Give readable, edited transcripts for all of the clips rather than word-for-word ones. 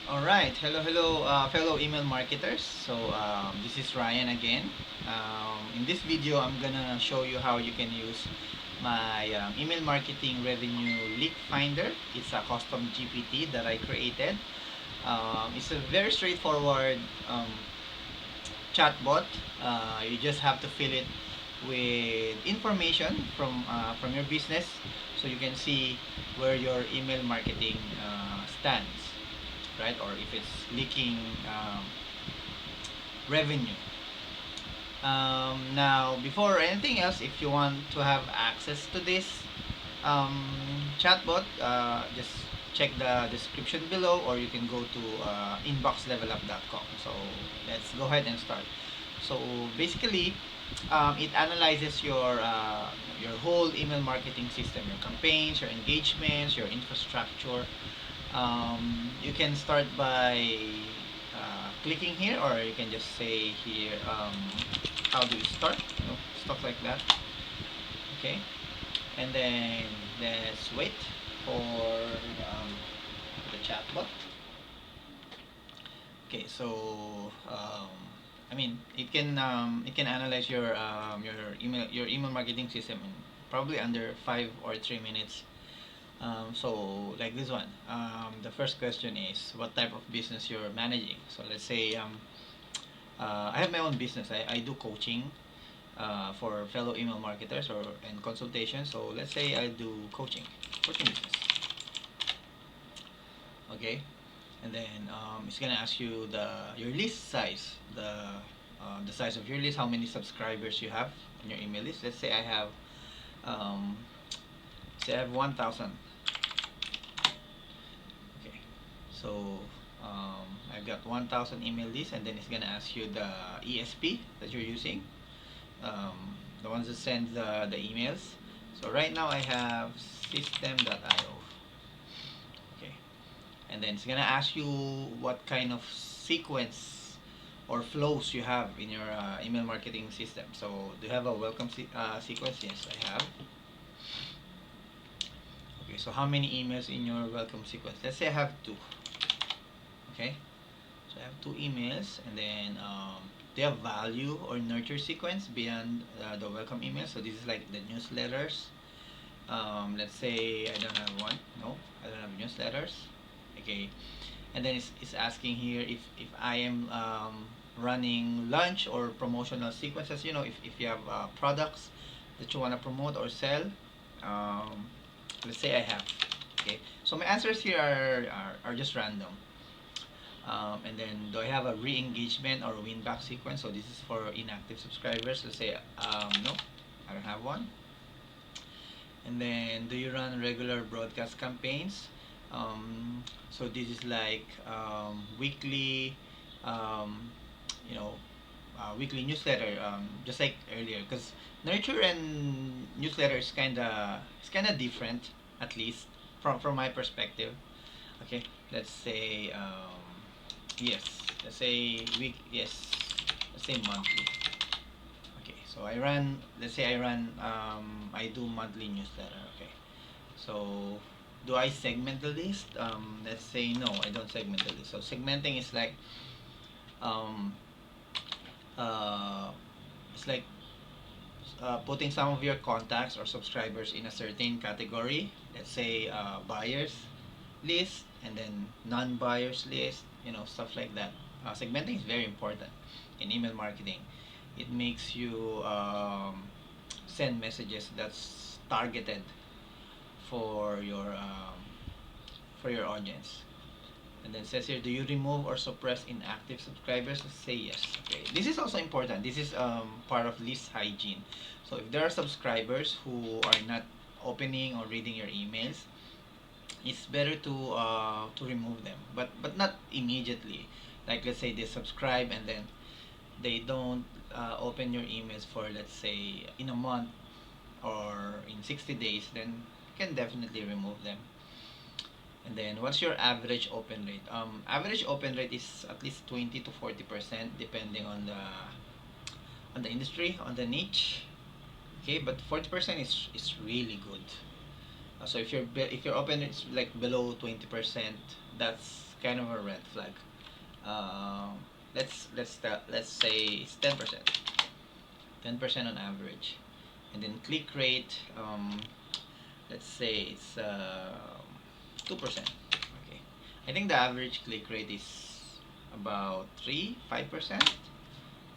All right, hello, fellow email marketers. This is Ryan again. In this video, I'm gonna show you how you can use my email marketing revenue leak finder. It's a custom GPT that I created. It's a very straightforward chatbot. You just have to fill it with information from your business, so you can see where your email marketing stands, right? Or if it's leaking revenue. Now, before anything else, if you want to have access to this chatbot, just check the description below, or you can go to inboxlevelup.com. So let's go ahead and start. So basically, it analyzes your whole email marketing system, your campaigns, your engagements, your infrastructure. You can start by clicking here, or you can just say here, how do you start, stuff like that. Okay, and then let's wait for the chatbot. Okay, so it can analyze your email marketing system in probably under 5 or 3 minutes. So like this one, the first question is what type of business you're managing. So let's say I have my own business. I do coaching for fellow email marketers or and consultation. So let's say I do coaching business. Okay, and then it's gonna ask you your list size, the size of your list, how many subscribers you have on your email list. Let's say I have um, 1,000. Okay, so I've got 1,000 email lists, and then it's gonna ask you the ESP that you're using, the ones that send the emails. So right now I have system.io. Okay, and then it's gonna ask you what kind of sequence or flows you have in your email marketing system. So do you have a welcome sequence? Yes, I have. Okay, so how many emails in your welcome sequence? Let's say I have two. Okay, so I have two emails, and then they have value or nurture sequence beyond the welcome email. So this is like the newsletters. Let's say I don't have one. No, I don't have newsletters. Okay, and then it's asking here if I am running lunch or promotional sequences. If you have products that you want to promote or sell. Um, let's say I have. Okay, so my answers here are just random. And then do I have a re-engagement or win back sequence? So this is for inactive subscribers. Let's say no, I don't have one. And then do you run regular broadcast campaigns? So this is like weekly, um, you know, weekly newsletter, just like earlier. Because nurture and newsletter is kind of different, at least from my perspective. Okay, let's say yes. Let's say week. Yes. Let's say monthly. Okay. So Let's say I do monthly newsletter. Okay. So do I segment the list? Let's say no. I don't segment the list. So segmenting is like um, uh, it's like putting some of your contacts or subscribers in a certain category. Let's say buyers list, and then non-buyers list, stuff like that. Segmenting is very important in email marketing. It makes you send messages that's targeted for your audience. And then says here, do you remove or suppress inactive subscribers? Let's say yes. Okay. This is also important. This is part of list hygiene. So if there are subscribers who are not opening or reading your emails, it's better to remove them, but not immediately. Like let's say they subscribe and then they don't open your emails for, let's say, in a month or in 60 days, then you can definitely remove them. And then what's your average open rate? Average open rate is at least 20 to 40%, depending on the industry, on the niche. Okay, but 40% is really good. So if your open rate's like below 20%, that's kind of a red flag. Um, let's say it's 10%, 10% on average, and then click rate. Let's say it's 2%. Okay, I think the average click rate is about 3-5%.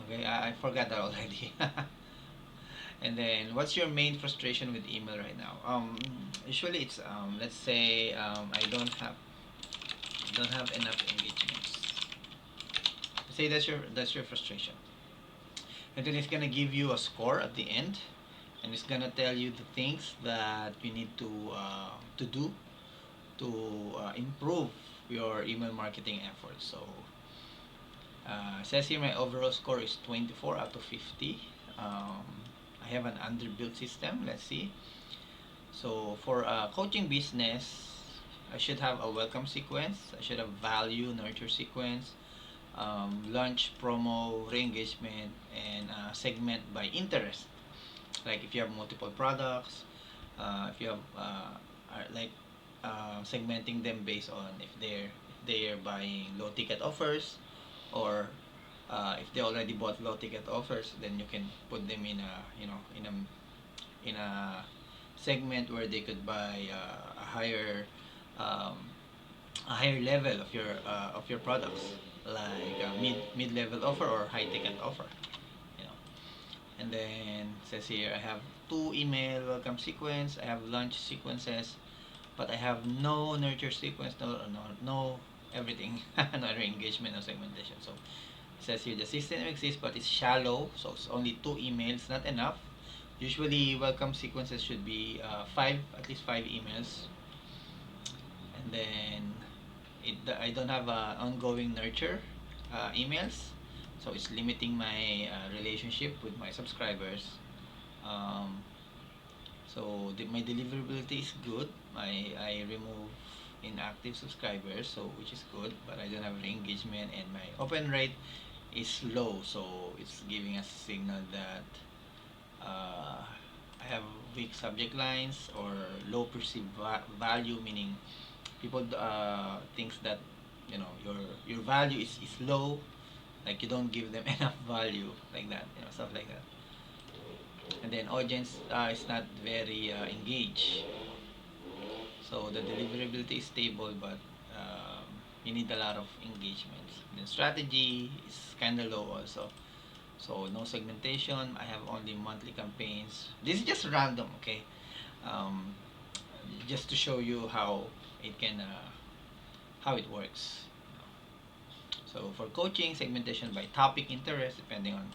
Okay, I forgot that already. And then, what's your main frustration with email right now? Usually it's let's say don't have enough engagements. Say that's your frustration, and then it's gonna give you a score at the end, and it's gonna tell you the things that you need to do to improve your email marketing efforts. So says here my overall score is 24 out of 50. Um, I have an underbuilt system. Let's see. So for a coaching business, I should have a welcome sequence. I should have value, nurture sequence, launch, promo, re-engagement, and segment by interest. Like if you have multiple products, if you have like segmenting them based on if they're buying low ticket offers, or if they already bought low ticket offers, then you can put them in a in a segment where they could buy um, a higher level of your products, like a mid level offer or high ticket offer, you know. And then it says here I have two email welcome sequence, I have launch sequences, but I have no nurture sequence, no everything, no engagement, no segmentation. So it says here the system exists, but it's shallow, so it's only two emails, not enough. Usually, welcome sequences should be at least five emails, and then I don't have ongoing nurture emails, so it's limiting my relationship with my subscribers. Um, so my deliverability is good. I remove inactive subscribers, so which is good, but I don't have re-engagement, and my open rate is low, so it's giving us a signal that I have weak subject lines or low perceived value, meaning people thinks that your value is low, like you don't give them enough value, like that, stuff like that. And then audience is not very engaged, so the deliverability is stable, but um, you need a lot of engagements. Then strategy is kind of low also. So no segmentation. I have only monthly campaigns. This is just random, okay? Um, just to show you how it works. So for coaching, segmentation by topic interest, depending on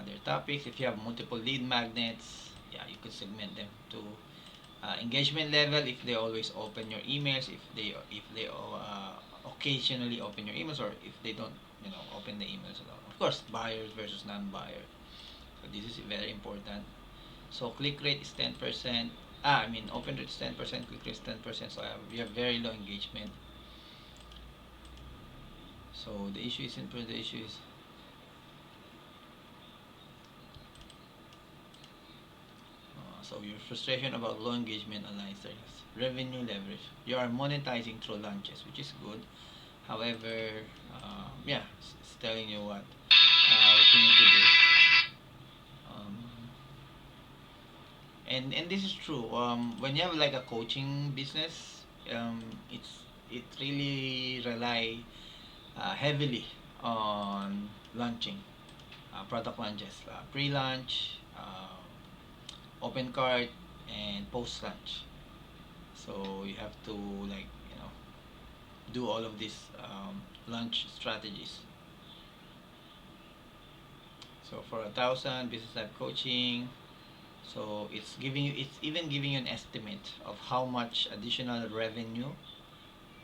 their topics. If you have multiple lead magnets, yeah, you could segment them to engagement level. If they always open your emails, if they occasionally open your emails, or if they don't, open the emails at all. Of course, buyers versus non-buyer. So this is very important. So click rate is 10%. I mean open rate is 10%, click rate is 10%. So we have very low engagement. So the issue isn't the issue is so your frustration about low engagement online sales. Revenue leverage. You are monetizing through launches, which is good. However, yeah, it's telling you what you need to do. Um, and this is true. When you have like a coaching business, it really rely heavily on launching, product launches, pre-launch, open cart, and post-launch. So you have to, like, do all of these launch strategies. So for 1,000 business life coaching, so it's even giving you an estimate of how much additional revenue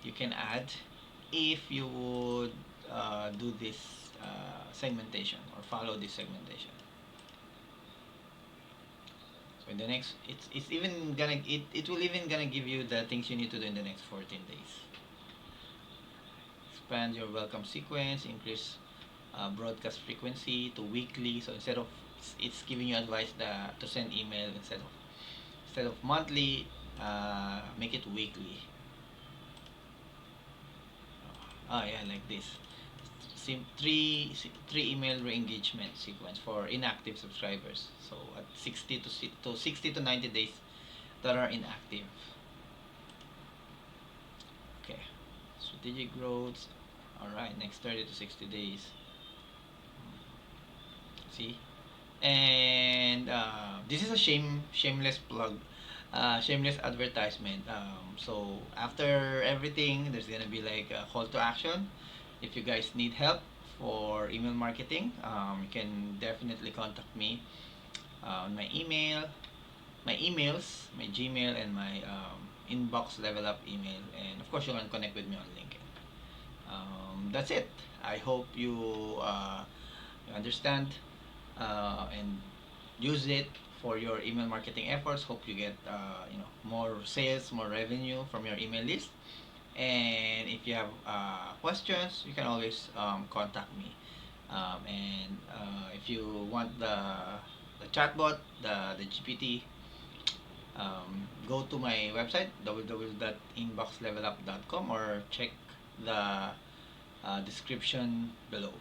you can add if you would do this segmentation, or follow this segmentation. So in the next, it's even gonna it will even gonna give you the things you need to do in the next 14 days. Expand your welcome sequence, increase broadcast frequency to weekly. So it's giving you advice to send email instead of monthly. make it weekly. Oh yeah, like this. Three email re-engagement sequence for inactive subscribers. So at 60 to 90 days that are inactive. Okay. Strategic growth. All right. Next 30 to 60 days. See. And this is a shameless plug, shameless advertisement. So after everything, there's gonna be like a call to action. If you guys need help for email marketing, you can definitely contact me on my email, my emails, my Gmail, and my inbox level up email. And of course, you can connect with me on LinkedIn. That's it. I hope you understand and use it for your email marketing efforts. Hope you get more sales, more revenue from your email list. And if you have questions, you can always contact me. And if you want the chatbot, the GPT, go to my website www.inboxlevelup.com or check the description below.